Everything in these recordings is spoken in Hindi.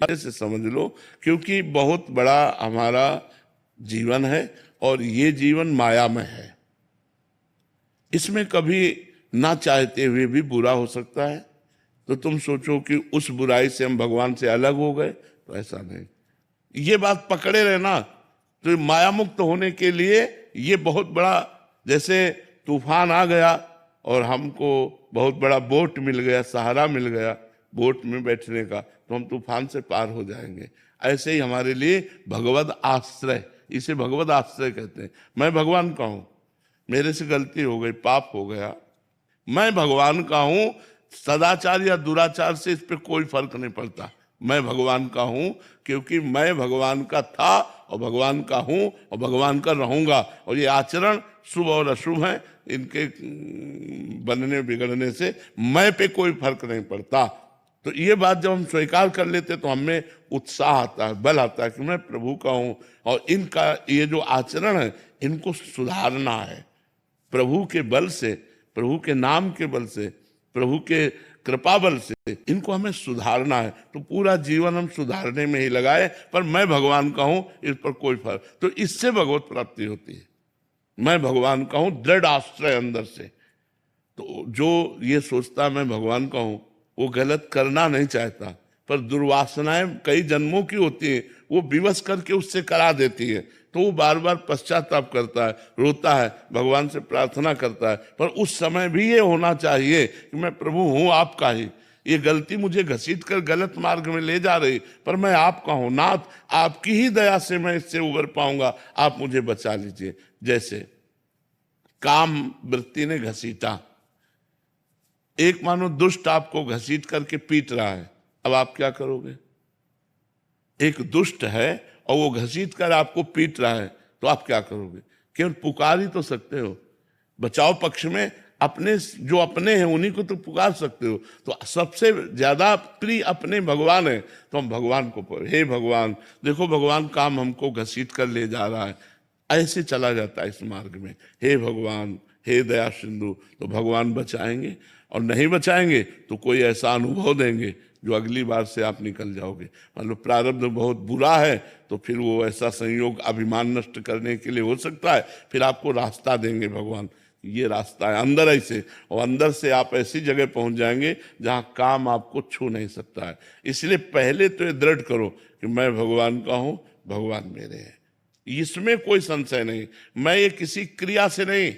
अच्छे से समझ लो, क्योंकि बहुत बड़ा हमारा जीवन है और ये जीवन मायामय है। इसमें कभी ना चाहते हुए भी बुरा हो सकता है। तो तुम सोचो कि उस बुराई से हम भगवान से अलग हो गए, तो ऐसा नहीं। ये बात पकड़े रहना। तो माया मुक्त होने के लिए ये बहुत बड़ा, जैसे तूफान आ गया और हमको बहुत बड़ा बोट मिल गया, सहारा मिल गया बोट में बैठने का, तो हम तूफान से पार हो जाएंगे। ऐसे ही हमारे लिए भगवद आश्रय, इसे भगवद आश्रय कहते हैं। मैं भगवान का हूं, मेरे से गलती हो गई, पाप हो गया, मैं भगवान का हूं। सदाचार या दुराचार से इस पे कोई फर्क नहीं पड़ता। मैं भगवान का हूं क्योंकि मैं भगवान का था और भगवान का हूं और भगवान का रहूंगा। और ये आचरण शुभ और अशुभ है, इनके बनने बिगड़ने से मैं पे कोई फर्क नहीं पड़ता। तो ये बात जब हम स्वीकार कर लेते तो हमें उत्साह आता है, बल आता है कि मैं प्रभु का हूं और इनका ये जो आचरण है इनको सुधारना है। प्रभु के बल से, प्रभु के नाम के बल से, प्रभु के कृपा बल से इनको हमें सुधारना है। तो पूरा जीवन हम सुधारने में ही लगाए, पर मैं भगवान का हूं इस पर कोई फर्क। तो इससे भगवत प्राप्ति होती है। मैं भगवान का हूं, दृढ़ आश्रय अंदर से। तो जो ये सोचता मैं भगवान का हूं वो गलत करना नहीं चाहता, पर दुर्वासनाएं कई जन्मों की होती है, वो विवश करके उससे करा देती है। तो वो बार बार पश्चाताप करता है, रोता है, भगवान से प्रार्थना करता है। पर उस समय भी ये होना चाहिए कि मैं प्रभु हूं आपका ही, ये गलती मुझे घसीट कर गलत मार्ग में ले जा रही, पर मैं आपका हूं नाथ, आपकी ही दया से मैं इससे उबर पाऊंगा, आप मुझे बचा लीजिए। जैसे काम वृत्ति ने घसीटा, एक मानो दुष्ट आपको घसीट करके पीट रहा है, अब आप क्या करोगे? एक दुष्ट है और वो घसीट कर आपको पीट रहा है, तो आप क्या करोगे? केवल पुकार ही तो सकते हो। बचाव पक्ष में अपने जो अपने हैं उन्हीं को तो पुकार सकते हो। तो सबसे ज्यादा प्रिय अपने भगवान है, तो हम भगवान को, हे भगवान देखो भगवान काम हमको घसीट कर ले जा रहा है, ऐसे चला जाता है इस मार्ग में, हे भगवान हे दया सिंधु। तो भगवान बचाएंगे, और नहीं बचाएंगे तो कोई ऐसा अनुभव देंगे जो अगली बार से आप निकल जाओगे। मतलब प्रारब्ध बहुत बुरा है तो फिर वो ऐसा संयोग अभिमान नष्ट करने के लिए हो सकता है, फिर आपको रास्ता देंगे भगवान, ये रास्ता है अंदर ऐसे, और अंदर से आप ऐसी जगह पहुंच जाएंगे जहां काम आपको छू नहीं सकता है। इसलिए पहले तो ये दृढ़ करो कि मैं भगवान का हूं, भगवान मेरे हैं, इसमें कोई संशय नहीं। मैं ये किसी क्रिया से नहीं,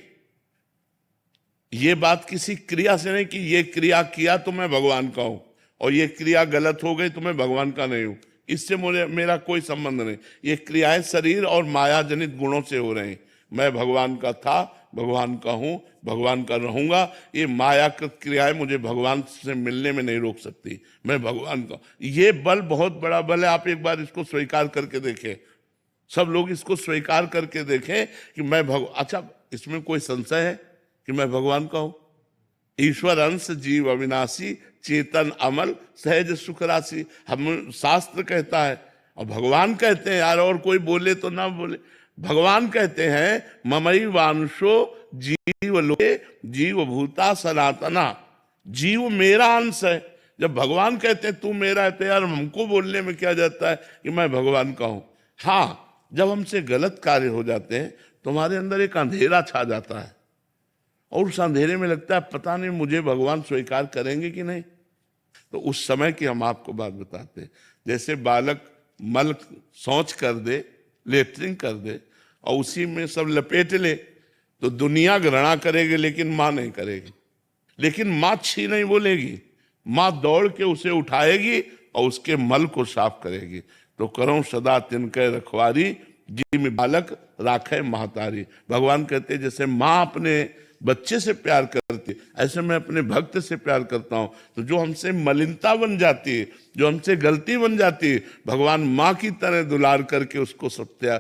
ये बात किसी क्रिया से नहीं कि ये क्रिया किया तो मैं भगवान का हूं और ये क्रिया गलत हो गई तो मैं भगवान का नहीं हूं, इससे मेरा कोई संबंध नहीं। ये क्रियाएं शरीर और माया जनित गुणों से हो रही। मैं भगवान का था, भगवान का हूं, भगवान का रहूंगा। ये मायाकृत क्रियाएं मुझे भगवान से मिलने में नहीं रोक सकती। मैं भगवान का, ये बल बहुत बड़ा बल है। आप एक बार इसको स्वीकार करके देखें, सब लोग इसको स्वीकार करके देखें कि मैं अच्छा, इसमें कोई संशय है कि मैं भगवान का हूं? ईश्वर अंश जीव अविनाशी, चेतन अमल, सहज सुख राशि, हम शास्त्र कहता है। और भगवान कहते हैं, यार और कोई बोले तो ना बोले, भगवान कहते हैं ममई वांशो जीव लोके जीव भूता सनातना, जीव मेरा अंश है। जब भगवान कहते हैं तू मेरा है, तो यार हमको बोलने में क्या जाता है कि मैं भगवान का हूं। हाँ, जब हमसे गलत कार्य हो जाते हैं तुम्हारे अंदर एक अंधेरा छा जाता है, और उस अंधेरे में लगता है पता नहीं मुझे भगवान स्वीकार करेंगे कि नहीं। तो उस समय की हम आपको बात बताते हैं। जैसे बालक मल शौच कर दे, लेटरिन कर दे और उसी में सब लपेट ले, तो दुनिया घृणा करेगी लेकिन माँ नहीं करेगी। लेकिन माँ छी नहीं बोलेगी, माँ दौड़ के उसे उठाएगी और उसके मल को साफ करेगी। तो करो सदा तिनके रखवारी, जी में बालक राखे महतारी। भगवान कहते जैसे माँ अपने बच्चे से प्यार करती, ऐसे मैं अपने भक्त से प्यार करता हूं। तो जो हमसे मलिनता बन जाती है, जो हमसे गलती बन जाती है, भगवान माँ की तरह दुलार करके उसको सत्या